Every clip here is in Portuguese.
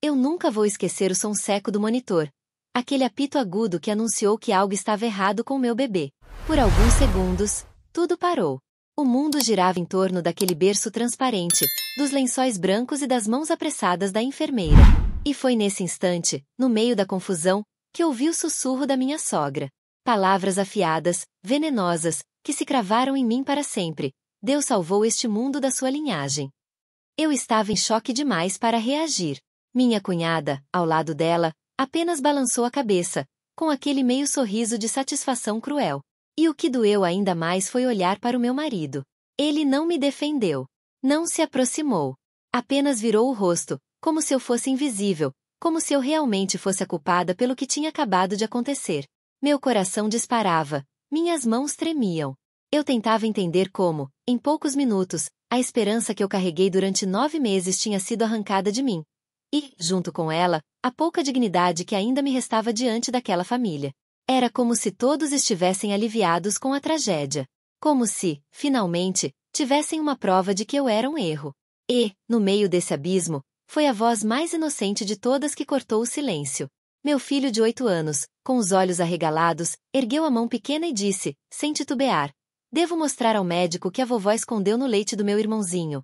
Eu nunca vou esquecer o som seco do monitor. Aquele apito agudo que anunciou que algo estava errado com meu bebê. Por alguns segundos, tudo parou. O mundo girava em torno daquele berço transparente, dos lençóis brancos e das mãos apressadas da enfermeira. E foi nesse instante, no meio da confusão, que ouvi o sussurro da minha sogra. Palavras afiadas, venenosas, que se cravaram em mim para sempre. Deus salvou este mundo da sua linhagem. Eu estava em choque demais para reagir. Minha cunhada, ao lado dela, apenas balançou a cabeça, com aquele meio sorriso de satisfação cruel. E o que doeu ainda mais foi olhar para o meu marido. Ele não me defendeu. Não se aproximou. Apenas virou o rosto, como se eu fosse invisível, como se eu realmente fosse a culpada pelo que tinha acabado de acontecer. Meu coração disparava, minhas mãos tremiam. Eu tentava entender como, em poucos minutos, a esperança que eu carreguei durante 9 meses tinha sido arrancada de mim. E, junto com ela, a pouca dignidade que ainda me restava diante daquela família. Era como se todos estivessem aliviados com a tragédia. Como se, finalmente, tivessem uma prova de que eu era um erro. E, no meio desse abismo, foi a voz mais inocente de todas que cortou o silêncio. Meu filho de 8 anos, com os olhos arregalados, ergueu a mão pequena e disse, sem titubear: "Devo mostrar ao médico que a vovó escondeu no leite do meu irmãozinho."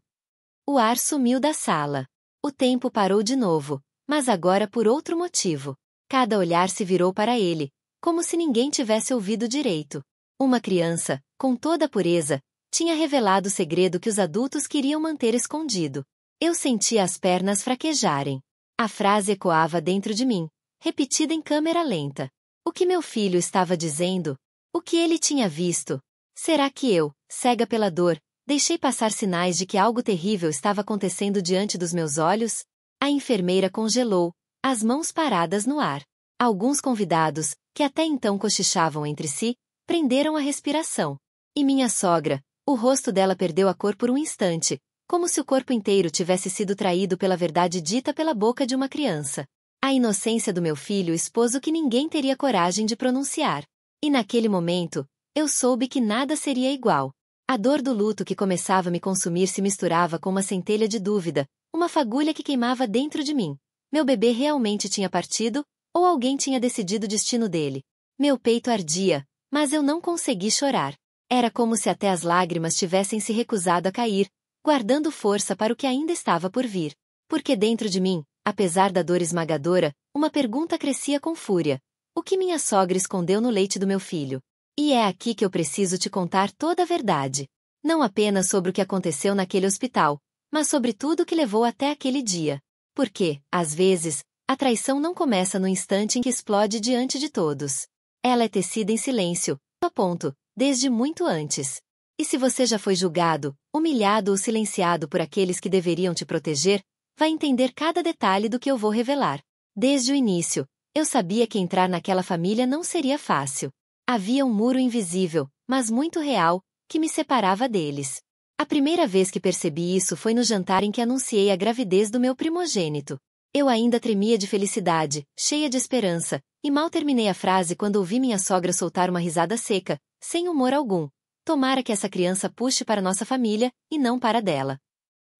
O ar sumiu da sala. O tempo parou de novo, mas agora por outro motivo. Cada olhar se virou para ele, como se ninguém tivesse ouvido direito. Uma criança, com toda a pureza, tinha revelado o segredo que os adultos queriam manter escondido. Eu sentia as pernas fraquejarem. A frase ecoava dentro de mim, repetida em câmera lenta. O que meu filho estava dizendo? O que ele tinha visto? Será que eu, cega pela dor, deixei passar sinais de que algo terrível estava acontecendo diante dos meus olhos? A enfermeira congelou, as mãos paradas no ar. Alguns convidados, que até então cochichavam entre si, prenderam a respiração. E minha sogra, o rosto dela perdeu a cor por um instante, como se o corpo inteiro tivesse sido traído pela verdade dita pela boca de uma criança. A inocência do meu filho expôs o que ninguém teria coragem de pronunciar. E naquele momento, eu soube que nada seria igual. A dor do luto que começava a me consumir se misturava com uma centelha de dúvida, uma fagulha que queimava dentro de mim. Meu bebê realmente tinha partido, ou alguém tinha decidido o destino dele? Meu peito ardia, mas eu não consegui chorar. Era como se até as lágrimas tivessem se recusado a cair, guardando força para o que ainda estava por vir. Porque dentro de mim, apesar da dor esmagadora, uma pergunta crescia com fúria. O que minha sogra escondeu no leite do meu filho? E é aqui que eu preciso te contar toda a verdade. Não apenas sobre o que aconteceu naquele hospital, mas sobre tudo o que levou até aquele dia. Porque, às vezes, a traição não começa no instante em que explode diante de todos. Ela é tecida em silêncio, a ponto, desde muito antes. E se você já foi julgado, humilhado ou silenciado por aqueles que deveriam te proteger, vai entender cada detalhe do que eu vou revelar. Desde o início, eu sabia que entrar naquela família não seria fácil. Havia um muro invisível, mas muito real, que me separava deles. A primeira vez que percebi isso foi no jantar em que anunciei a gravidez do meu primogênito. Eu ainda tremia de felicidade, cheia de esperança, e mal terminei a frase quando ouvi minha sogra soltar uma risada seca, sem humor algum. Tomara que essa criança puxe para nossa família, e não para dela.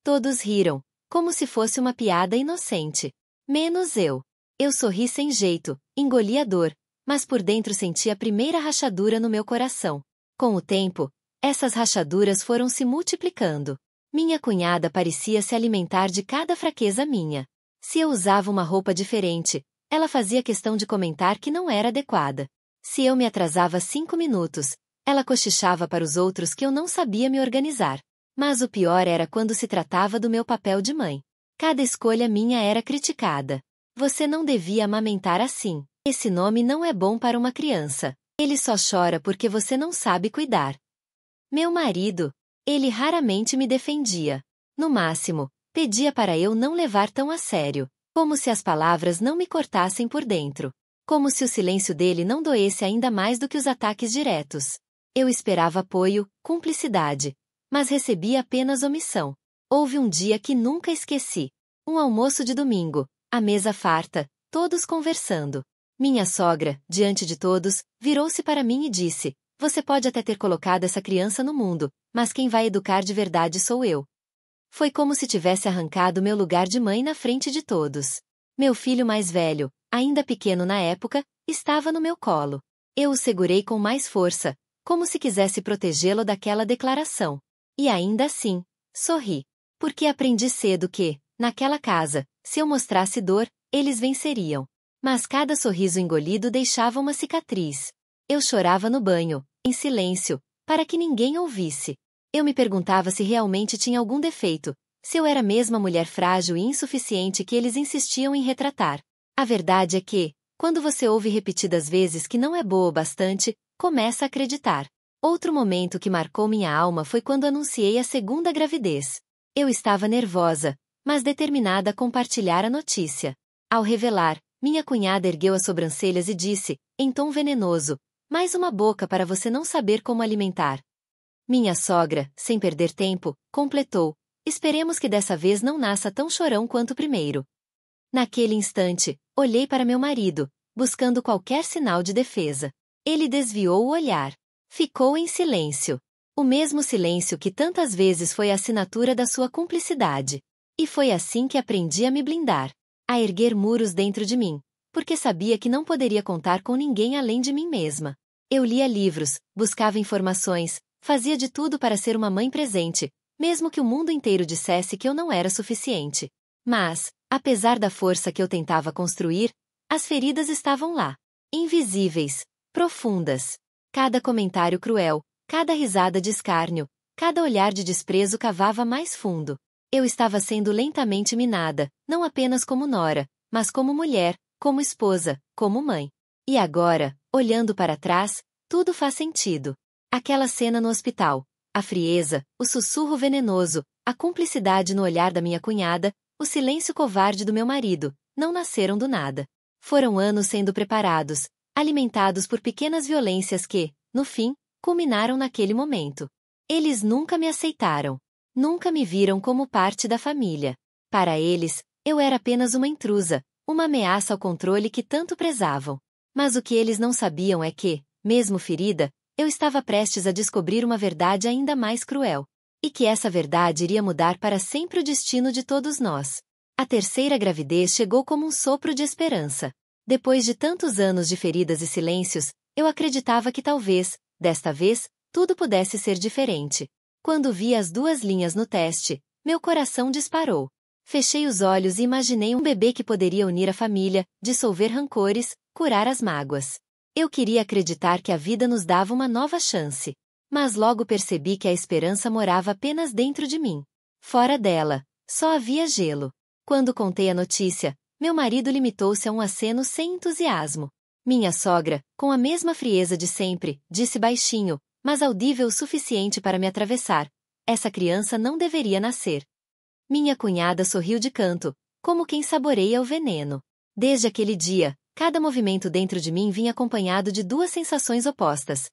Todos riram, como se fosse uma piada inocente. Menos eu. Eu sorri sem jeito, engoli a dor, mas por dentro senti a primeira rachadura no meu coração. Com o tempo, essas rachaduras foram se multiplicando. Minha cunhada parecia se alimentar de cada fraqueza minha. Se eu usava uma roupa diferente, ela fazia questão de comentar que não era adequada. Se eu me atrasava 5 minutos, ela cochichava para os outros que eu não sabia me organizar. Mas o pior era quando se tratava do meu papel de mãe. Cada escolha minha era criticada. Você não devia amamentar assim. Esse nome não é bom para uma criança. Ele só chora porque você não sabe cuidar. Meu marido, ele raramente me defendia. No máximo, pedia para eu não levar tão a sério, como se as palavras não me cortassem por dentro. Como se o silêncio dele não doesse ainda mais do que os ataques diretos. Eu esperava apoio, cumplicidade, mas recebia apenas omissão. Houve um dia que nunca esqueci. Um almoço de domingo, a mesa farta, todos conversando. Minha sogra, diante de todos, virou-se para mim e disse: "Você pode até ter colocado essa criança no mundo, mas quem vai educar de verdade sou eu." Foi como se tivesse arrancado meu lugar de mãe na frente de todos. Meu filho mais velho, ainda pequeno na época, estava no meu colo. Eu o segurei com mais força, como se quisesse protegê-lo daquela declaração. E ainda assim, sorri. Porque aprendi cedo que, naquela casa, se eu mostrasse dor, eles venceriam. Mas cada sorriso engolido deixava uma cicatriz. Eu chorava no banho, em silêncio, para que ninguém ouvisse. Eu me perguntava se realmente tinha algum defeito, se eu era mesmo a mulher frágil e insuficiente que eles insistiam em retratar. A verdade é que, quando você ouve repetidas vezes que não é boa o bastante, começa a acreditar. Outro momento que marcou minha alma foi quando anunciei a segunda gravidez. Eu estava nervosa, mas determinada a compartilhar a notícia. Ao revelar, minha cunhada ergueu as sobrancelhas e disse, em tom venenoso, mais uma boca para você não saber como alimentar. Minha sogra, sem perder tempo, completou, esperemos que dessa vez não nasça tão chorão quanto o primeiro. Naquele instante, olhei para meu marido, buscando qualquer sinal de defesa. Ele desviou o olhar. Ficou em silêncio. O mesmo silêncio que tantas vezes foi a assinatura da sua cumplicidade. E foi assim que aprendi a me blindar. A erguer muros dentro de mim, porque sabia que não poderia contar com ninguém além de mim mesma. Eu lia livros, buscava informações, fazia de tudo para ser uma mãe presente, mesmo que o mundo inteiro dissesse que eu não era suficiente. Mas, apesar da força que eu tentava construir, as feridas estavam lá. Invisíveis, profundas. Cada comentário cruel, cada risada de escárnio, cada olhar de desprezo cavava mais fundo. Eu estava sendo lentamente minada, não apenas como nora, mas como mulher, como esposa, como mãe. E agora, olhando para trás, tudo faz sentido. Aquela cena no hospital, a frieza, o sussurro venenoso, a cumplicidade no olhar da minha cunhada, o silêncio covarde do meu marido, não nasceram do nada. Foram anos sendo preparados, alimentados por pequenas violências que, no fim, culminaram naquele momento. Eles nunca me aceitaram. Nunca me viram como parte da família. Para eles, eu era apenas uma intrusa, uma ameaça ao controle que tanto prezavam. Mas o que eles não sabiam é que, mesmo ferida, eu estava prestes a descobrir uma verdade ainda mais cruel. E que essa verdade iria mudar para sempre o destino de todos nós. A terceira gravidez chegou como um sopro de esperança. Depois de tantos anos de feridas e silêncios, eu acreditava que talvez, desta vez, tudo pudesse ser diferente. Quando vi as 2 linhas no teste, meu coração disparou. Fechei os olhos e imaginei um bebê que poderia unir a família, dissolver rancores, curar as mágoas. Eu queria acreditar que a vida nos dava uma nova chance. Mas logo percebi que a esperança morava apenas dentro de mim. Fora dela, só havia gelo. Quando contei a notícia, meu marido limitou-se a um aceno sem entusiasmo. Minha sogra, com a mesma frieza de sempre, disse baixinho, mas audível o suficiente para me atravessar. Essa criança não deveria nascer. Minha cunhada sorriu de canto, como quem saboreia o veneno. Desde aquele dia, cada movimento dentro de mim vinha acompanhado de 2 sensações opostas.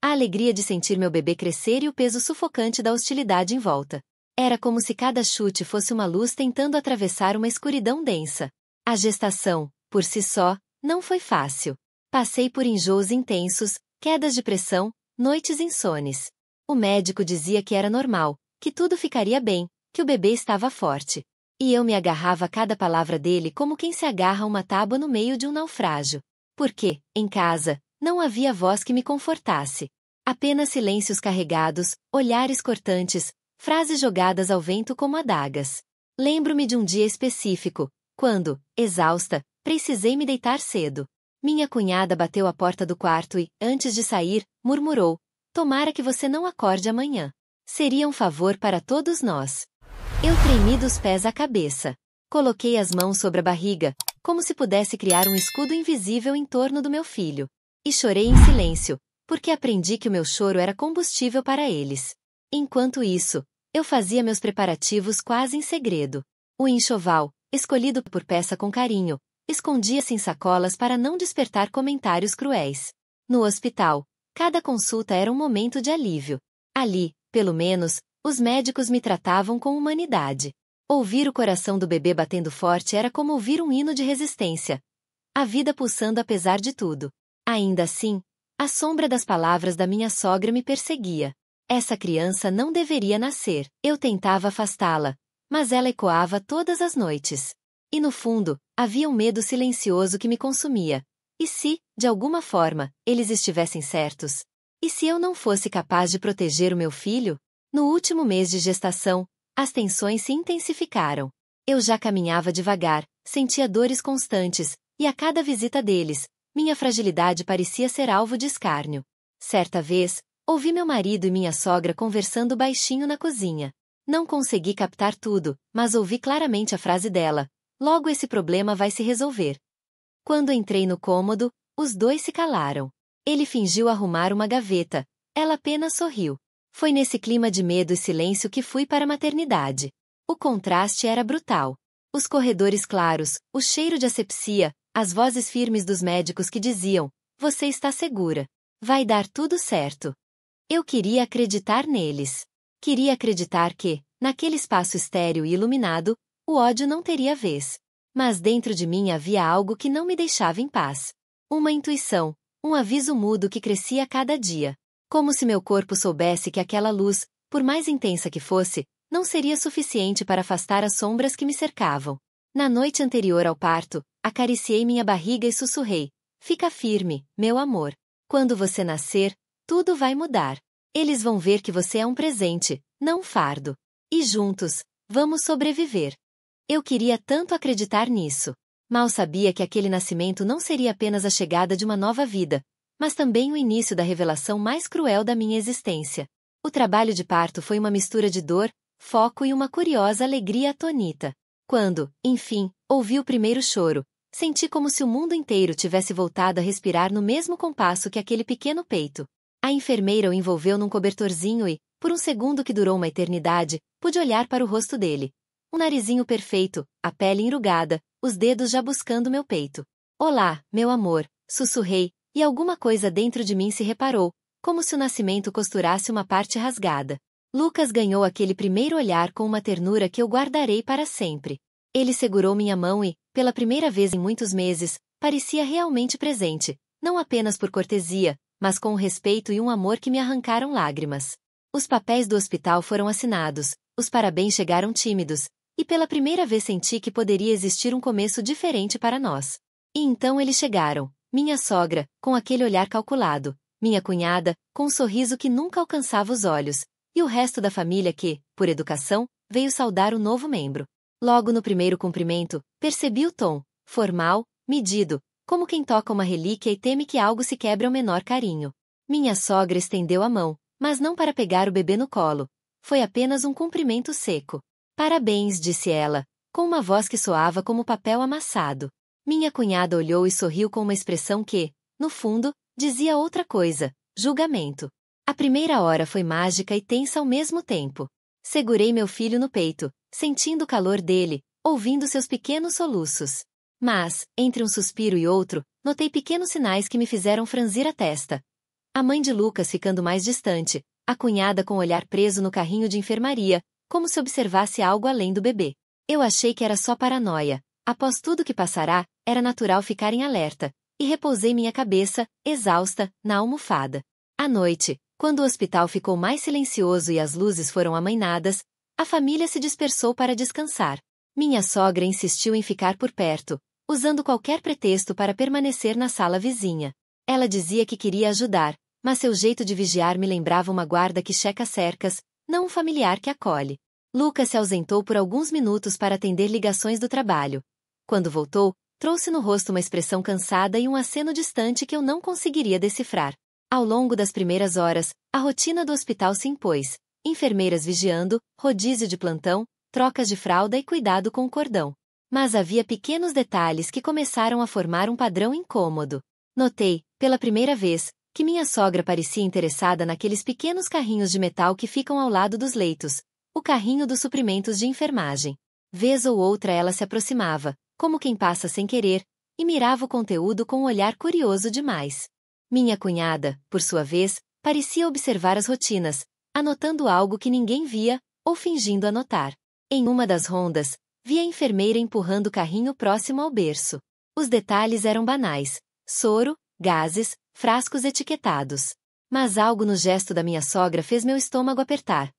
A alegria de sentir meu bebê crescer e o peso sufocante da hostilidade em volta. Era como se cada chute fosse uma luz tentando atravessar uma escuridão densa. A gestação, por si só, não foi fácil. Passei por enjoos intensos, quedas de pressão, noites insones. O médico dizia que era normal, que tudo ficaria bem, que o bebê estava forte. E eu me agarrava a cada palavra dele como quem se agarra a uma tábua no meio de um naufrágio. Porque, em casa, não havia voz que me confortasse. Apenas silêncios carregados, olhares cortantes, frases jogadas ao vento como adagas. Lembro-me de um dia específico, quando, exausta, precisei me deitar cedo. Minha cunhada bateu à porta do quarto e, antes de sair, murmurou: "Tomara que você não acorde amanhã. Seria um favor para todos nós." Eu tremi dos pés à cabeça. Coloquei as mãos sobre a barriga, como se pudesse criar um escudo invisível em torno do meu filho. E chorei em silêncio, porque aprendi que o meu choro era combustível para eles. Enquanto isso, eu fazia meus preparativos quase em segredo. O enxoval, escolhido por peça com carinho, escondia-se em sacolas para não despertar comentários cruéis. No hospital, cada consulta era um momento de alívio. Ali, pelo menos, os médicos me tratavam com humanidade. Ouvir o coração do bebê batendo forte era como ouvir um hino de resistência. A vida pulsando apesar de tudo. Ainda assim, a sombra das palavras da minha sogra me perseguia. Essa criança não deveria nascer. Eu tentava afastá-la, mas ela ecoava todas as noites. E no fundo, havia um medo silencioso que me consumia. E se, de alguma forma, eles estivessem certos? E se eu não fosse capaz de proteger o meu filho? No último mês de gestação, as tensões se intensificaram. Eu já caminhava devagar, sentia dores constantes, e a cada visita deles, minha fragilidade parecia ser alvo de escárnio. Certa vez, ouvi meu marido e minha sogra conversando baixinho na cozinha. Não consegui captar tudo, mas ouvi claramente a frase dela: "Logo esse problema vai se resolver." Quando entrei no cômodo, os dois se calaram. Ele fingiu arrumar uma gaveta, ela apenas sorriu. Foi nesse clima de medo e silêncio que fui para a maternidade. O contraste era brutal. Os corredores claros, o cheiro de asepsia, as vozes firmes dos médicos que diziam: "Você está segura. Vai dar tudo certo." Eu queria acreditar neles. Queria acreditar que, naquele espaço estéril e iluminado, o ódio não teria vez. Mas dentro de mim havia algo que não me deixava em paz. Uma intuição, um aviso mudo que crescia a cada dia. Como se meu corpo soubesse que aquela luz, por mais intensa que fosse, não seria suficiente para afastar as sombras que me cercavam. Na noite anterior ao parto, acariciei minha barriga e sussurrei: "Fica firme, meu amor. Quando você nascer, tudo vai mudar. Eles vão ver que você é um presente, não um fardo. E juntos, vamos sobreviver." Eu queria tanto acreditar nisso. Mal sabia que aquele nascimento não seria apenas a chegada de uma nova vida, mas também o início da revelação mais cruel da minha existência. O trabalho de parto foi uma mistura de dor, foco e uma curiosa alegria atônita. Quando, enfim, ouvi o primeiro choro, senti como se o mundo inteiro tivesse voltado a respirar no mesmo compasso que aquele pequeno peito. A enfermeira o envolveu num cobertorzinho e, por um segundo que durou uma eternidade, pude olhar para o rosto dele. Um narizinho perfeito, a pele enrugada, os dedos já buscando meu peito. "Olá, meu amor", sussurrei, e alguma coisa dentro de mim se reparou, como se o nascimento costurasse uma parte rasgada. Lucas ganhou aquele primeiro olhar com uma ternura que eu guardarei para sempre. Ele segurou minha mão e, pela primeira vez em muitos meses, parecia realmente presente, não apenas por cortesia, mas com um respeito e um amor que me arrancaram lágrimas. Os papéis do hospital foram assinados, os parabéns chegaram tímidos, e pela primeira vez senti que poderia existir um começo diferente para nós. E então eles chegaram, minha sogra, com aquele olhar calculado, minha cunhada, com um sorriso que nunca alcançava os olhos, e o resto da família que, por educação, veio saudar o novo membro. Logo no primeiro cumprimento, percebi o tom, formal, medido, como quem toca uma relíquia e teme que algo se quebre ao menor carinho. Minha sogra estendeu a mão, mas não para pegar o bebê no colo. Foi apenas um cumprimento seco. "Parabéns", disse ela, com uma voz que soava como papel amassado. Minha cunhada olhou e sorriu com uma expressão que, no fundo, dizia outra coisa: julgamento. A primeira hora foi mágica e tensa ao mesmo tempo. Segurei meu filho no peito, sentindo o calor dele, ouvindo seus pequenos soluços. Mas, entre um suspiro e outro, notei pequenos sinais que me fizeram franzir a testa. A mãe de Lucas ficando mais distante, a cunhada com o olhar preso no carrinho de enfermaria, como se observasse algo além do bebê. Eu achei que era só paranoia. Após tudo que passará, era natural ficar em alerta, e repousei minha cabeça, exausta, na almofada. À noite, quando o hospital ficou mais silencioso e as luzes foram amainadas, a família se dispersou para descansar. Minha sogra insistiu em ficar por perto, usando qualquer pretexto para permanecer na sala vizinha. Ela dizia que queria ajudar, mas seu jeito de vigiar me lembrava uma guarda que checa cercas, não um familiar que acolhe. Lucas se ausentou por alguns minutos para atender ligações do trabalho. Quando voltou, trouxe no rosto uma expressão cansada e um aceno distante que eu não conseguiria decifrar. Ao longo das primeiras horas, a rotina do hospital se impôs. Enfermeiras vigiando, rodízio de plantão, trocas de fralda e cuidado com o cordão. Mas havia pequenos detalhes que começaram a formar um padrão incômodo. Notei, pela primeira vez, que minha sogra parecia interessada naqueles pequenos carrinhos de metal que ficam ao lado dos leitos, o carrinho dos suprimentos de enfermagem. Vez ou outra ela se aproximava, como quem passa sem querer, e mirava o conteúdo com um olhar curioso demais. Minha cunhada, por sua vez, parecia observar as rotinas, anotando algo que ninguém via, ou fingindo anotar. Em uma das rondas, vi a enfermeira empurrando o carrinho próximo ao berço. Os detalhes eram banais: soro, gases, frascos etiquetados. Mas algo no gesto da minha sogra fez meu estômago apertar.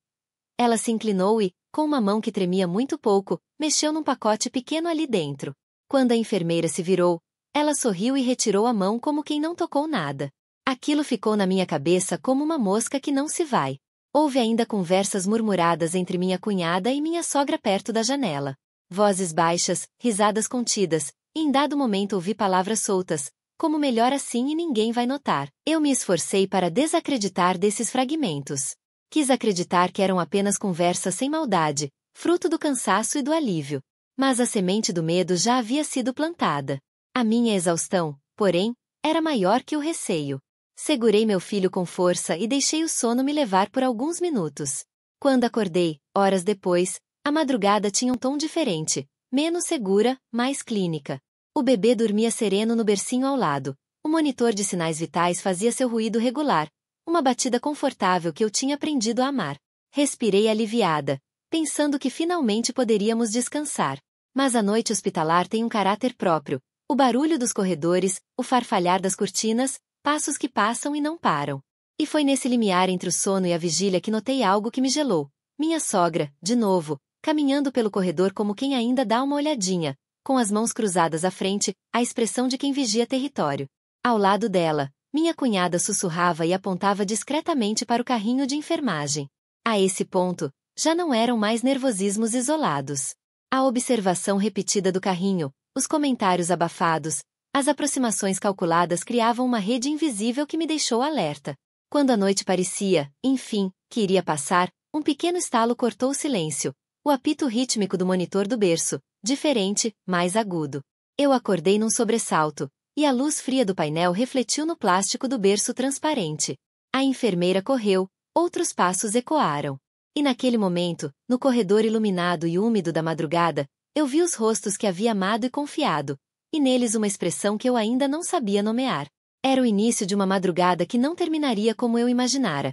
Ela se inclinou e, com uma mão que tremia muito pouco, mexeu num pacote pequeno ali dentro. Quando a enfermeira se virou, ela sorriu e retirou a mão como quem não tocou nada. Aquilo ficou na minha cabeça como uma mosca que não se vai. Houve ainda conversas murmuradas entre minha cunhada e minha sogra perto da janela. Vozes baixas, risadas contidas, e em dado momento ouvi palavras soltas, como melhor assim e ninguém vai notar. Eu me esforcei para desacreditar desses fragmentos. Quis acreditar que eram apenas conversas sem maldade, fruto do cansaço e do alívio. Mas a semente do medo já havia sido plantada. A minha exaustão, porém, era maior que o receio. Segurei meu filho com força e deixei o sono me levar por alguns minutos. Quando acordei, horas depois, a madrugada tinha um tom diferente, menos segura, mais clínica. O bebê dormia sereno no bercinho ao lado. O monitor de sinais vitais fazia seu ruído regular, uma batida confortável que eu tinha aprendido a amar. Respirei aliviada, pensando que finalmente poderíamos descansar. Mas a noite hospitalar tem um caráter próprio. O barulho dos corredores, o farfalhar das cortinas, passos que passam e não param. E foi nesse limiar entre o sono e a vigília que notei algo que me gelou. Minha sogra, de novo, caminhando pelo corredor como quem ainda dá uma olhadinha, com as mãos cruzadas à frente, a expressão de quem vigia território. Ao lado dela, minha cunhada sussurrava e apontava discretamente para o carrinho de enfermagem. A esse ponto, já não eram mais nervosismos isolados. A observação repetida do carrinho, os comentários abafados, as aproximações calculadas criavam uma rede invisível que me deixou alerta. Quando a noite parecia, enfim, que iria passar, um pequeno estalo cortou o silêncio. O apito rítmico do monitor do berço, diferente, mais agudo. Eu acordei num sobressalto, e a luz fria do painel refletiu no plástico do berço transparente. A enfermeira correu, outros passos ecoaram. E naquele momento, no corredor iluminado e úmido da madrugada, eu vi os rostos que havia amado e confiado, e neles uma expressão que eu ainda não sabia nomear. Era o início de uma madrugada que não terminaria como eu imaginara.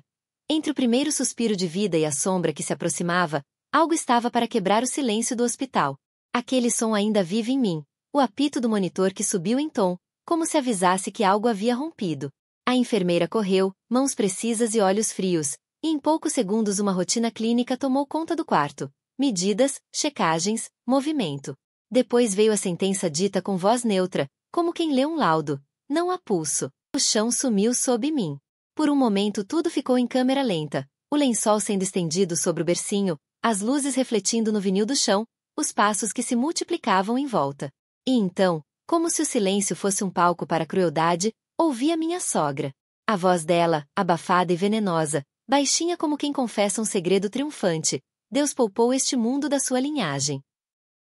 Entre o primeiro suspiro de vida e a sombra que se aproximava, algo estava para quebrar o silêncio do hospital. Aquele som ainda vive em mim, o apito do monitor que subiu em tom, como se avisasse que algo havia rompido. A enfermeira correu, mãos precisas e olhos frios, e em poucos segundos uma rotina clínica tomou conta do quarto. Medidas, checagens, movimento. Depois veio a sentença dita com voz neutra, como quem lê um laudo. Não há pulso. O chão sumiu sob mim. Por um momento tudo ficou em câmera lenta, o lençol sendo estendido sobre o bercinho, as luzes refletindo no vinil do chão, os passos que se multiplicavam em volta. E então, como se o silêncio fosse um palco para a crueldade, ouvi a minha sogra. A voz dela, abafada e venenosa, baixinha como quem confessa um segredo triunfante. Deus poupou este mundo da sua linhagem.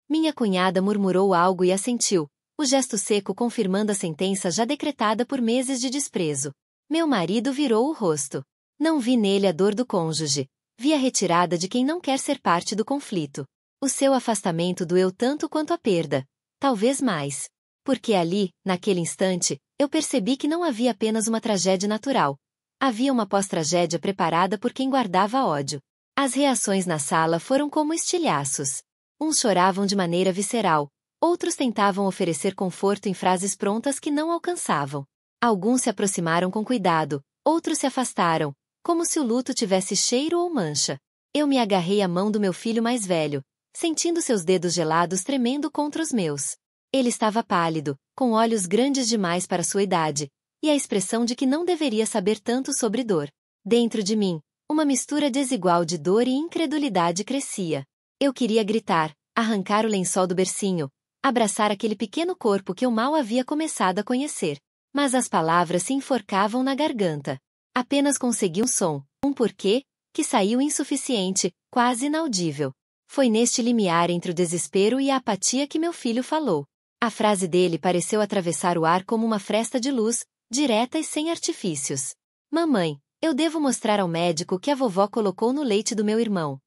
Minha cunhada murmurou algo e assentiu, o gesto seco confirmando a sentença já decretada por meses de desprezo. Meu marido virou o rosto. Não vi nele a dor do cônjuge. Vi a retirada de quem não quer ser parte do conflito. O seu afastamento doeu tanto quanto a perda. Talvez mais. Porque ali, naquele instante, eu percebi que não havia apenas uma tragédia natural. Havia uma pós-tragédia preparada por quem guardava ódio. As reações na sala foram como estilhaços. Uns choravam de maneira visceral, outros tentavam oferecer conforto em frases prontas que não alcançavam. Alguns se aproximaram com cuidado, outros se afastaram, como se o luto tivesse cheiro ou mancha. Eu me agarrei à mão do meu filho mais velho, sentindo seus dedos gelados tremendo contra os meus. Ele estava pálido, com olhos grandes demais para sua idade, e a expressão de que não deveria saber tanto sobre dor. Dentro de mim, uma mistura desigual de dor e incredulidade crescia. Eu queria gritar, arrancar o lençol do bercinho, abraçar aquele pequeno corpo que eu mal havia começado a conhecer. Mas as palavras se enforcavam na garganta. Apenas consegui um som, um porquê, que saiu insuficiente, quase inaudível. Foi neste limiar entre o desespero e a apatia que meu filho falou. A frase dele pareceu atravessar o ar como uma fresta de luz, direta e sem artifícios. Mamãe, eu devo mostrar ao médico que a vovó colocou no leite do meu irmão.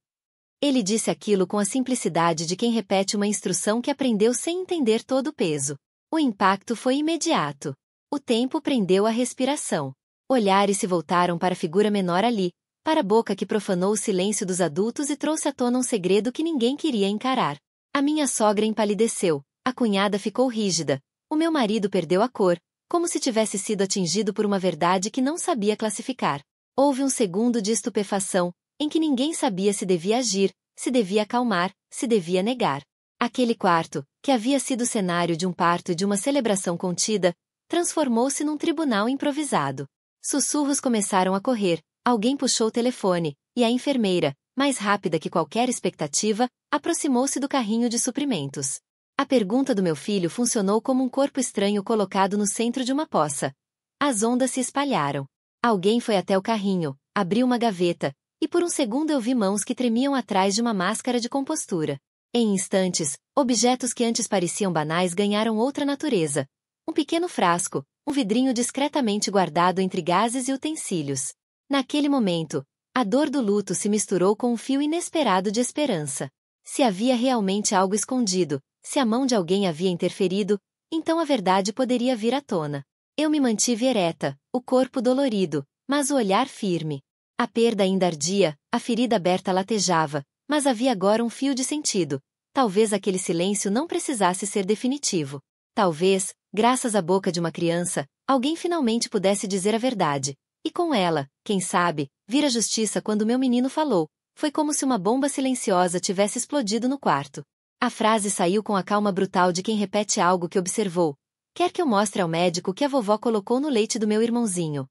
Ele disse aquilo com a simplicidade de quem repete uma instrução que aprendeu sem entender todo o peso. O impacto foi imediato. O tempo prendeu a respiração. Olhares se voltaram para a figura menor ali, para a boca que profanou o silêncio dos adultos e trouxe à tona um segredo que ninguém queria encarar. A minha sogra empalideceu, a cunhada ficou rígida, o meu marido perdeu a cor, como se tivesse sido atingido por uma verdade que não sabia classificar. Houve um segundo de estupefação, em que ninguém sabia se devia agir, se devia acalmar, se devia negar. Aquele quarto, que havia sido cenário de um parto e de uma celebração contida, transformou-se num tribunal improvisado. Sussurros começaram a correr, alguém puxou o telefone, e a enfermeira, mais rápida que qualquer expectativa, aproximou-se do carrinho de suprimentos. A pergunta do meu filho funcionou como um corpo estranho colocado no centro de uma poça. As ondas se espalharam. Alguém foi até o carrinho, abriu uma gaveta, e por um segundo eu vi mãos que tremiam atrás de uma máscara de compostura. Em instantes, objetos que antes pareciam banais ganharam outra natureza. Um pequeno frasco, um vidrinho discretamente guardado entre gases e utensílios. Naquele momento, a dor do luto se misturou com um fio inesperado de esperança. Se havia realmente algo escondido, se a mão de alguém havia interferido, então a verdade poderia vir à tona. Eu me mantive ereta, o corpo dolorido, mas o olhar firme. A perda ainda ardia, a ferida aberta latejava, mas havia agora um fio de sentido. Talvez aquele silêncio não precisasse ser definitivo. Talvez, graças à boca de uma criança, alguém finalmente pudesse dizer a verdade. E com ela, quem sabe, vir a justiça quando meu menino falou. Foi como se uma bomba silenciosa tivesse explodido no quarto. A frase saiu com a calma brutal de quem repete algo que observou. Quer que eu mostre ao médico que a vovó colocou no leite do meu irmãozinho?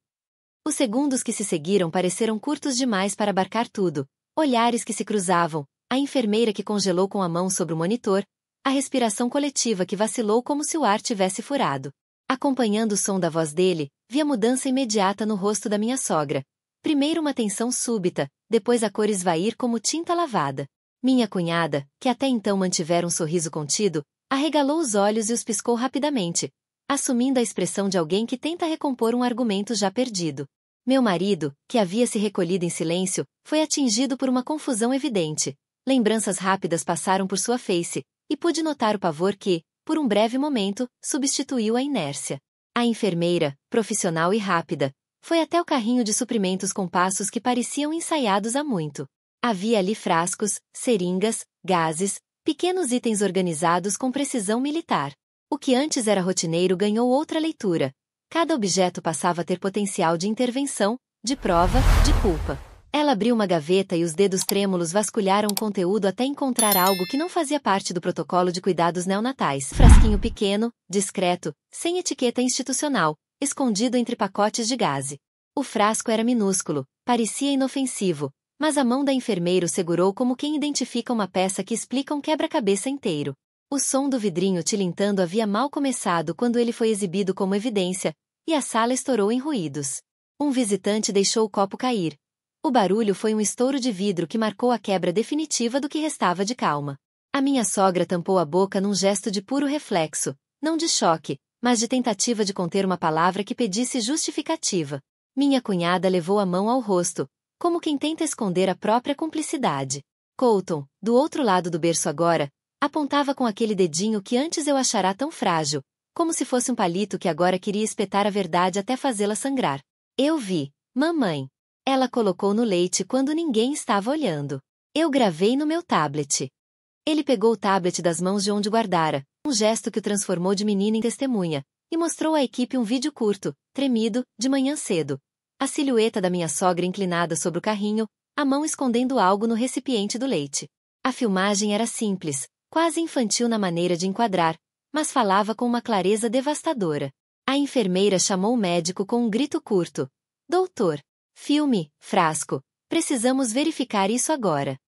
Os segundos que se seguiram pareceram curtos demais para abarcar tudo. Olhares que se cruzavam, a enfermeira que congelou com a mão sobre o monitor, a respiração coletiva que vacilou como se o ar tivesse furado. Acompanhando o som da voz dele, vi a mudança imediata no rosto da minha sogra. Primeiro uma tensão súbita, depois a cor esvair como tinta lavada. Minha cunhada, que até então mantivera um sorriso contido, arregalou os olhos e os piscou rapidamente, assumindo a expressão de alguém que tenta recompor um argumento já perdido. Meu marido, que havia se recolhido em silêncio, foi atingido por uma confusão evidente. Lembranças rápidas passaram por sua face, e pude notar o pavor que, por um breve momento, substituiu a inércia. A enfermeira, profissional e rápida, foi até o carrinho de suprimentos com passos que pareciam ensaiados há muito. Havia ali frascos, seringas, gases, pequenos itens organizados com precisão militar. O que antes era rotineiro ganhou outra leitura. Cada objeto passava a ter potencial de intervenção, de prova, de culpa. Ela abriu uma gaveta e os dedos trêmulos vasculharam o conteúdo até encontrar algo que não fazia parte do protocolo de cuidados neonatais. Frasquinho pequeno, discreto, sem etiqueta institucional, escondido entre pacotes de gaze. O frasco era minúsculo, parecia inofensivo, mas a mão da enfermeira o segurou como quem identifica uma peça que explica um quebra-cabeça inteiro. O som do vidrinho tilintando havia mal começado quando ele foi exibido como evidência, e a sala estourou em ruídos. Um visitante deixou o copo cair. O barulho foi um estouro de vidro que marcou a quebra definitiva do que restava de calma. A minha sogra tampou a boca num gesto de puro reflexo, não de choque, mas de tentativa de conter uma palavra que pedisse justificativa. Minha cunhada levou a mão ao rosto, como quem tenta esconder a própria cumplicidade. Colton, do outro lado do berço agora, apontava com aquele dedinho que antes eu achara tão frágil, como se fosse um palito que agora queria espetar a verdade até fazê-la sangrar. Eu vi, mamãe. Ela colocou no leite quando ninguém estava olhando. Eu gravei no meu tablet. Ele pegou o tablet das mãos de onde guardara, um gesto que o transformou de menina em testemunha, e mostrou à equipe um vídeo curto, tremido, de manhã cedo. A silhueta da minha sogra inclinada sobre o carrinho, a mão escondendo algo no recipiente do leite. A filmagem era simples, quase infantil na maneira de enquadrar, mas falava com uma clareza devastadora. A enfermeira chamou o médico com um grito curto. Doutor! Filme, frasco. Precisamos verificar isso agora.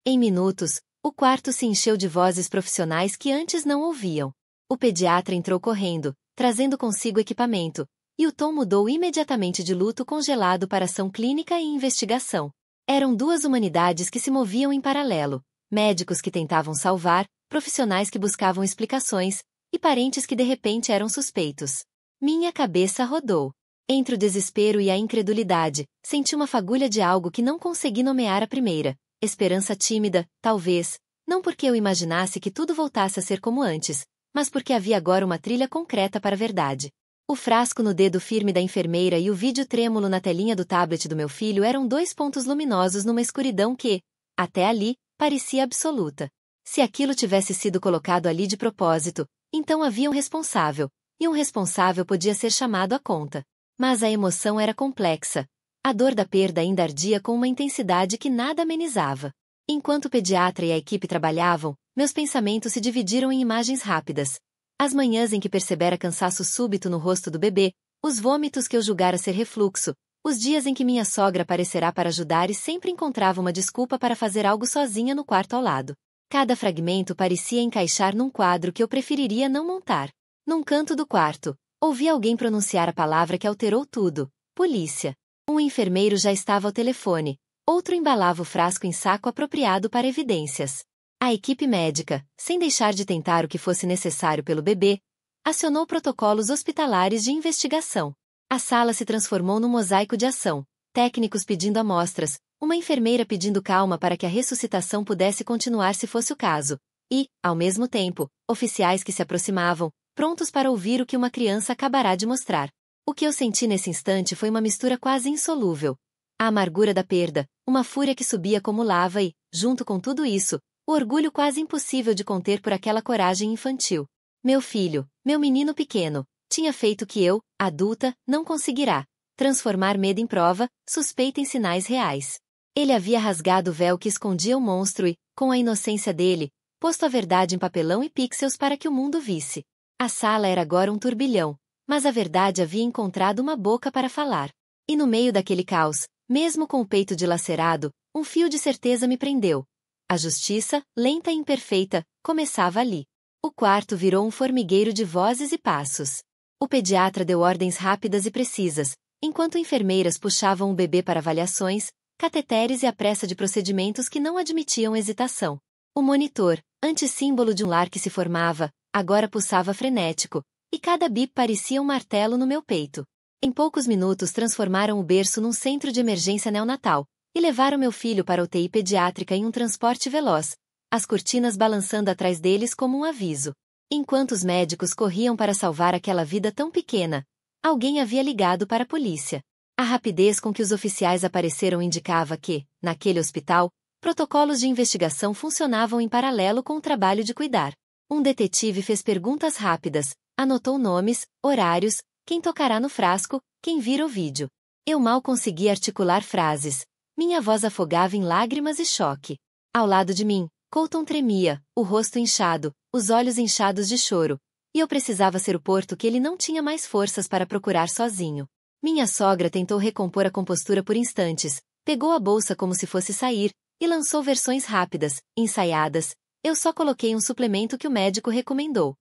Em minutos, o quarto se encheu de vozes profissionais que antes não ouviam. O pediatra entrou correndo, trazendo consigo equipamento, e o tom mudou imediatamente de luto congelado para ação clínica e investigação. Eram duas humanidades que se moviam em paralelo, médicos que tentavam salvar, profissionais que buscavam explicações, e parentes que de repente eram suspeitos. Minha cabeça rodou. Entre o desespero e a incredulidade, senti uma fagulha de algo que não consegui nomear à primeira. Esperança tímida, talvez, não porque eu imaginasse que tudo voltasse a ser como antes, mas porque havia agora uma trilha concreta para a verdade. O frasco no dedo firme da enfermeira e o vídeo trêmulo na telinha do tablet do meu filho eram dois pontos luminosos numa escuridão que, até ali, parecia absoluta. Se aquilo tivesse sido colocado ali de propósito, então havia um responsável, e um responsável podia ser chamado à conta. Mas a emoção era complexa. A dor da perda ainda ardia com uma intensidade que nada amenizava. Enquanto o pediatra e a equipe trabalhavam, meus pensamentos se dividiram em imagens rápidas. As manhãs em que percebera cansaço súbito no rosto do bebê, os vômitos que eu julgara ser refluxo, os dias em que minha sogra aparecerá para ajudar e sempre encontrava uma desculpa para fazer algo sozinha no quarto ao lado. Cada fragmento parecia encaixar num quadro que eu preferiria não montar. Num canto do quarto, ouvi alguém pronunciar a palavra que alterou tudo: polícia. Um enfermeiro já estava ao telefone, outro embalava o frasco em saco apropriado para evidências. A equipe médica, sem deixar de tentar o que fosse necessário pelo bebê, acionou protocolos hospitalares de investigação. A sala se transformou num mosaico de ação, técnicos pedindo amostras, uma enfermeira pedindo calma para que a ressuscitação pudesse continuar se fosse o caso, e, ao mesmo tempo, oficiais que se aproximavam, prontos para ouvir o que uma criança acabará de mostrar. O que eu senti nesse instante foi uma mistura quase insolúvel. A amargura da perda, uma fúria que subia como lava e, junto com tudo isso, o orgulho quase impossível de conter por aquela coragem infantil. Meu filho, meu menino pequeno, tinha feito o que eu, adulta, não conseguirá: transformar medo em prova, suspeita em sinais reais. Ele havia rasgado o véu que escondia o monstro e, com a inocência dele, posto a verdade em papelão e pixels para que o mundo visse. A sala era agora um turbilhão, mas a verdade havia encontrado uma boca para falar. E no meio daquele caos, mesmo com o peito dilacerado, um fio de certeza me prendeu. A justiça, lenta e imperfeita, começava ali. O quarto virou um formigueiro de vozes e passos. O pediatra deu ordens rápidas e precisas, enquanto enfermeiras puxavam o bebê para avaliações, cateteres e a pressa de procedimentos que não admitiam hesitação. O monitor, antissímbolo de um lar que se formava, agora pulsava frenético, e cada bip parecia um martelo no meu peito. Em poucos minutos transformaram o berço num centro de emergência neonatal, e levaram meu filho para a UTI pediátrica em um transporte veloz, as cortinas balançando atrás deles como um aviso. Enquanto os médicos corriam para salvar aquela vida tão pequena, alguém havia ligado para a polícia. A rapidez com que os oficiais apareceram indicava que, naquele hospital, protocolos de investigação funcionavam em paralelo com o trabalho de cuidar. Um detetive fez perguntas rápidas, anotou nomes, horários, quem tocará no frasco, quem vira o vídeo. Eu mal conseguia articular frases. Minha voz afogava em lágrimas e choque. Ao lado de mim, Colton tremia, o rosto inchado, os olhos inchados de choro, e eu precisava ser o porto que ele não tinha mais forças para procurar sozinho. Minha sogra tentou recompor a compostura por instantes, pegou a bolsa como se fosse sair, e lançou versões rápidas, ensaiadas. Eu só coloquei um suplemento que o médico recomendou.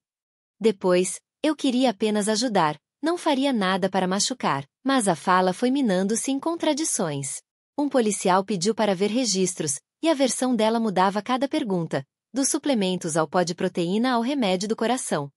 Depois, eu queria apenas ajudar, não faria nada para machucar, mas a fala foi minando-se em contradições. Um policial pediu para ver registros, e a versão dela mudava a cada pergunta, dos suplementos ao pó de proteína ao remédio do coração.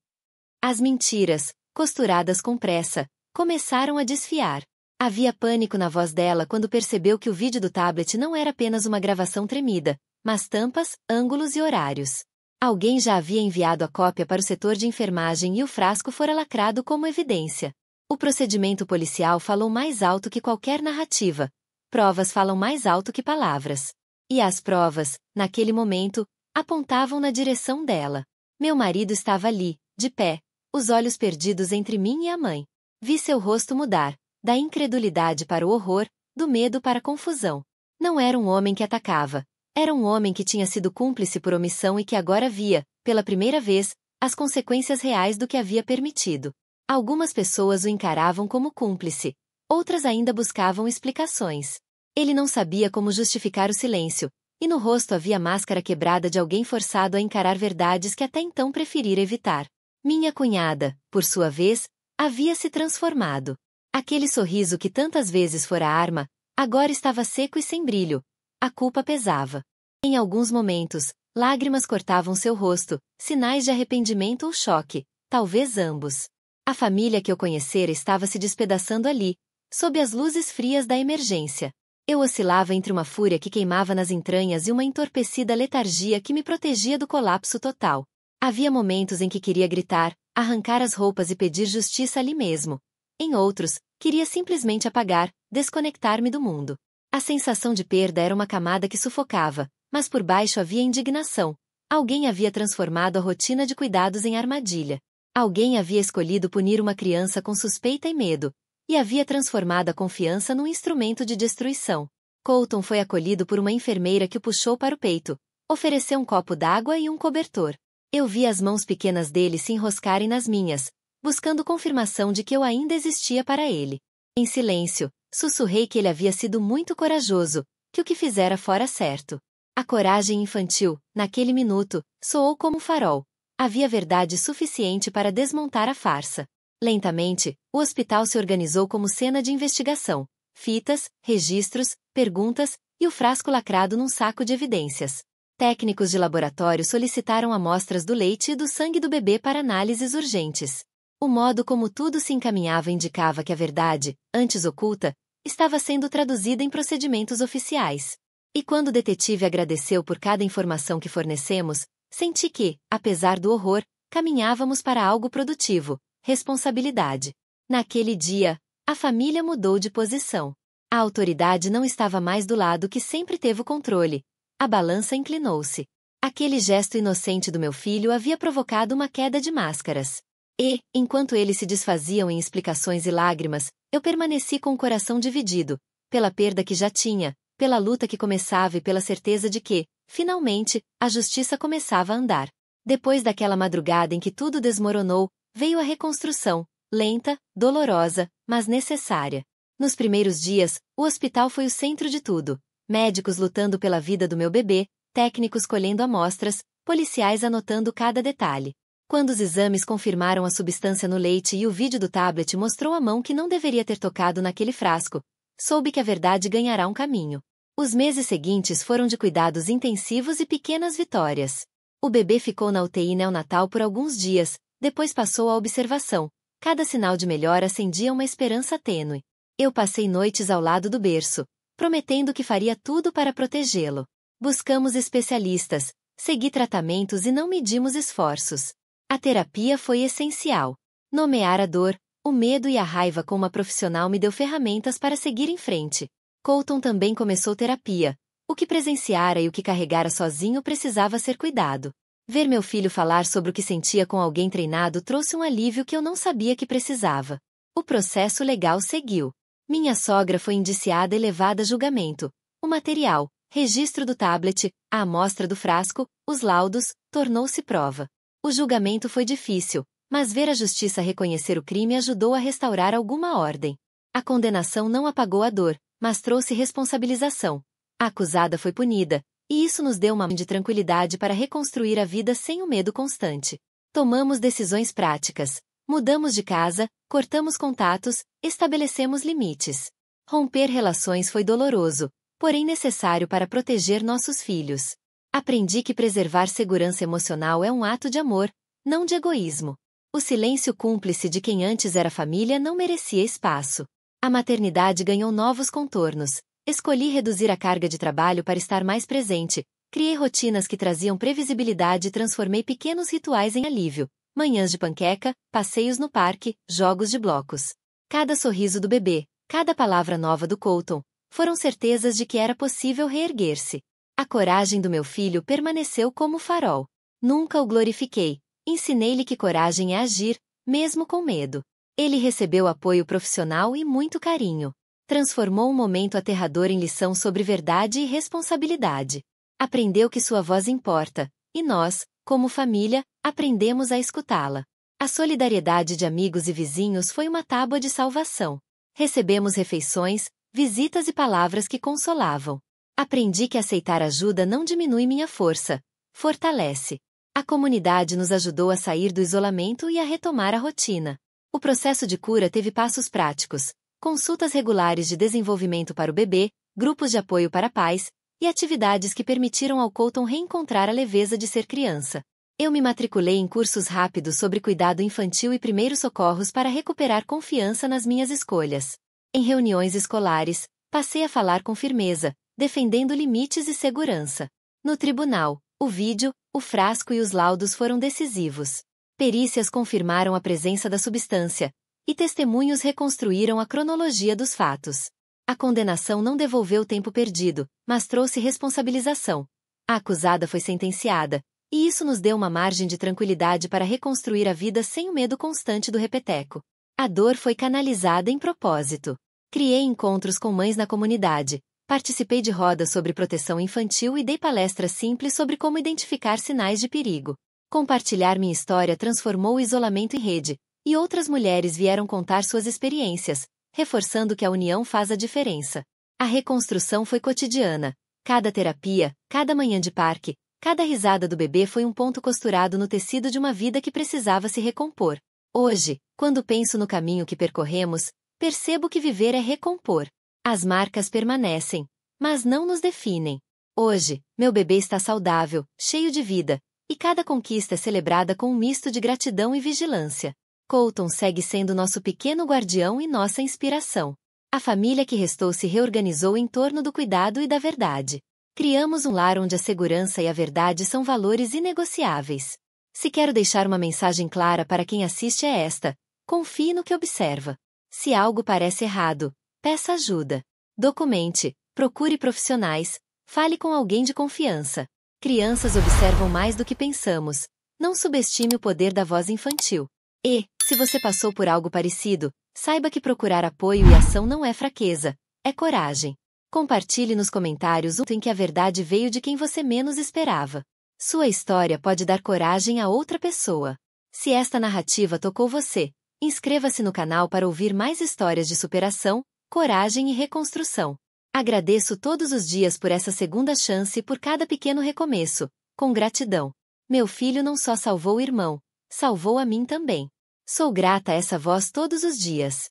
As mentiras, costuradas com pressa, começaram a desfiar. Havia pânico na voz dela quando percebeu que o vídeo do tablet não era apenas uma gravação tremida, mas tampas, ângulos e horários. Alguém já havia enviado a cópia para o setor de enfermagem e o frasco fora lacrado como evidência. O procedimento policial falou mais alto que qualquer narrativa. Provas falam mais alto que palavras. E as provas, naquele momento, apontavam na direção dela. Meu marido estava ali, de pé, os olhos perdidos entre mim e a mãe. Vi seu rosto mudar, da incredulidade para o horror, do medo para a confusão. Não era um homem que atacava. Era um homem que tinha sido cúmplice por omissão e que agora via, pela primeira vez, as consequências reais do que havia permitido. Algumas pessoas o encaravam como cúmplice, outras ainda buscavam explicações. Ele não sabia como justificar o silêncio, e no rosto havia a máscara quebrada de alguém forçado a encarar verdades que até então preferira evitar. Minha cunhada, por sua vez, havia se transformado. Aquele sorriso que tantas vezes fora arma, agora estava seco e sem brilho. A culpa pesava. Em alguns momentos, lágrimas cortavam seu rosto, sinais de arrependimento ou choque, talvez ambos. A família que eu conhecera estava se despedaçando ali, sob as luzes frias da emergência. Eu oscilava entre uma fúria que queimava nas entranhas e uma entorpecida letargia que me protegia do colapso total. Havia momentos em que queria gritar, arrancar as roupas e pedir justiça ali mesmo. Em outros, queria simplesmente apagar, desconectar-me do mundo. A sensação de perda era uma camada que sufocava, mas por baixo havia indignação. Alguém havia transformado a rotina de cuidados em armadilha. Alguém havia escolhido punir uma criança com suspeita e medo, e havia transformado a confiança num instrumento de destruição. Colton foi acolhido por uma enfermeira que o puxou para o peito, ofereceu um copo d'água e um cobertor. Eu vi as mãos pequenas dele se enroscarem nas minhas, buscando confirmação de que eu ainda existia para ele. Em silêncio, sussurrei que ele havia sido muito corajoso, que o que fizera fora certo. A coragem infantil, naquele minuto, soou como um farol. Havia verdade suficiente para desmontar a farsa. Lentamente, o hospital se organizou como cena de investigação. Fitas, registros, perguntas, e o frasco lacrado num saco de evidências. Técnicos de laboratório solicitaram amostras do leite e do sangue do bebê para análises urgentes. O modo como tudo se encaminhava indicava que a verdade, antes oculta, estava sendo traduzida em procedimentos oficiais. E quando o detetive agradeceu por cada informação que fornecemos, senti que, apesar do horror, caminhávamos para algo produtivo, responsabilidade. Naquele dia, a família mudou de posição. A autoridade não estava mais do lado que sempre teve o controle. A balança inclinou-se. Aquele gesto inocente do meu filho havia provocado uma queda de máscaras. E, enquanto eles se desfaziam em explicações e lágrimas, eu permaneci com o coração dividido, pela perda que já tinha, pela luta que começava e pela certeza de que, finalmente, a justiça começava a andar. Depois daquela madrugada em que tudo desmoronou, veio a reconstrução, lenta, dolorosa, mas necessária. Nos primeiros dias, o hospital foi o centro de tudo. Médicos lutando pela vida do meu bebê, técnicos colhendo amostras, policiais anotando cada detalhe. Quando os exames confirmaram a substância no leite e o vídeo do tablet mostrou a mão que não deveria ter tocado naquele frasco, soube que a verdade ganhará um caminho. Os meses seguintes foram de cuidados intensivos e pequenas vitórias. O bebê ficou na UTI neonatal por alguns dias, depois passou à observação. Cada sinal de melhora acendia uma esperança tênue. Eu passei noites ao lado do berço, prometendo que faria tudo para protegê-lo. Buscamos especialistas, segui tratamentos e não medimos esforços. A terapia foi essencial. Nomear a dor, o medo e a raiva com uma profissional me deu ferramentas para seguir em frente. Colton também começou terapia. O que presenciara e o que carregara sozinho precisava ser cuidado. Ver meu filho falar sobre o que sentia com alguém treinado trouxe um alívio que eu não sabia que precisava. O processo legal seguiu. Minha sogra foi indiciada e levada a julgamento. O material, registro do tablet, a amostra do frasco, os laudos, tornou-se prova. O julgamento foi difícil, mas ver a justiça reconhecer o crime ajudou a restaurar alguma ordem. A condenação não apagou a dor, mas trouxe responsabilização. A acusada foi punida, e isso nos deu uma de tranquilidade para reconstruir a vida sem o medo constante. Tomamos decisões práticas. Mudamos de casa, cortamos contatos, estabelecemos limites. Romper relações foi doloroso, porém necessário para proteger nossos filhos. Aprendi que preservar segurança emocional é um ato de amor, não de egoísmo. O silêncio cúmplice de quem antes era família não merecia espaço. A maternidade ganhou novos contornos. Escolhi reduzir a carga de trabalho para estar mais presente. Criei rotinas que traziam previsibilidade e transformei pequenos rituais em alívio. Manhãs de panqueca, passeios no parque, jogos de blocos. Cada sorriso do bebê, cada palavra nova do Colton, foram certezas de que era possível reerguer-se. A coragem do meu filho permaneceu como farol. Nunca o glorifiquei. Ensinei-lhe que coragem é agir, mesmo com medo. Ele recebeu apoio profissional e muito carinho. Transformou um momento aterrador em lição sobre verdade e responsabilidade. Aprendeu que sua voz importa, e nós, como família, aprendemos a escutá-la. A solidariedade de amigos e vizinhos foi uma tábua de salvação. Recebemos refeições, visitas e palavras que consolavam. Aprendi que aceitar ajuda não diminui minha força, fortalece. A comunidade nos ajudou a sair do isolamento e a retomar a rotina. O processo de cura teve passos práticos, consultas regulares de desenvolvimento para o bebê, grupos de apoio para pais, e atividades que permitiram ao Colton reencontrar a leveza de ser criança. Eu me matriculei em cursos rápidos sobre cuidado infantil e primeiros socorros para recuperar confiança nas minhas escolhas. Em reuniões escolares, passei a falar com firmeza, defendendo limites e segurança. No tribunal, o vídeo, o frasco e os laudos foram decisivos. Perícias confirmaram a presença da substância, e testemunhos reconstruíram a cronologia dos fatos. A condenação não devolveu o tempo perdido, mas trouxe responsabilização. A acusada foi sentenciada, e isso nos deu uma margem de tranquilidade para reconstruir a vida sem o medo constante do repeteco. A dor foi canalizada em propósito. Criei encontros com mães na comunidade, Participei de rodas sobre proteção infantil e dei palestras simples sobre como identificar sinais de perigo. Compartilhar minha história transformou o isolamento em rede, e outras mulheres vieram contar suas experiências, reforçando que a união faz a diferença. A reconstrução foi cotidiana. Cada terapia, cada manhã de parque, cada risada do bebê foi um ponto costurado no tecido de uma vida que precisava se recompor. Hoje, quando penso no caminho que percorremos, percebo que viver é recompor. As marcas permanecem, mas não nos definem. Hoje, meu bebê está saudável, cheio de vida, e cada conquista é celebrada com um misto de gratidão e vigilância. Colton segue sendo nosso pequeno guardião e nossa inspiração. A família que restou se reorganizou em torno do cuidado e da verdade. Criamos um lar onde a segurança e a verdade são valores inegociáveis. Se quero deixar uma mensagem clara para quem assiste é esta: confie no que observa. Se algo parece errado, peça ajuda. Documente, procure profissionais, fale com alguém de confiança. Crianças observam mais do que pensamos. Não subestime o poder da voz infantil. E, se você passou por algo parecido, saiba que procurar apoio e ação não é fraqueza, é coragem. Compartilhe nos comentários em que a verdade veio de quem você menos esperava. Sua história pode dar coragem a outra pessoa. Se esta narrativa tocou você, inscreva-se no canal para ouvir mais histórias de superação, coragem e reconstrução. Agradeço todos os dias por essa segunda chance e por cada pequeno recomeço, com gratidão. Meu filho não só salvou o irmão, salvou a mim também. Sou grata a essa voz todos os dias.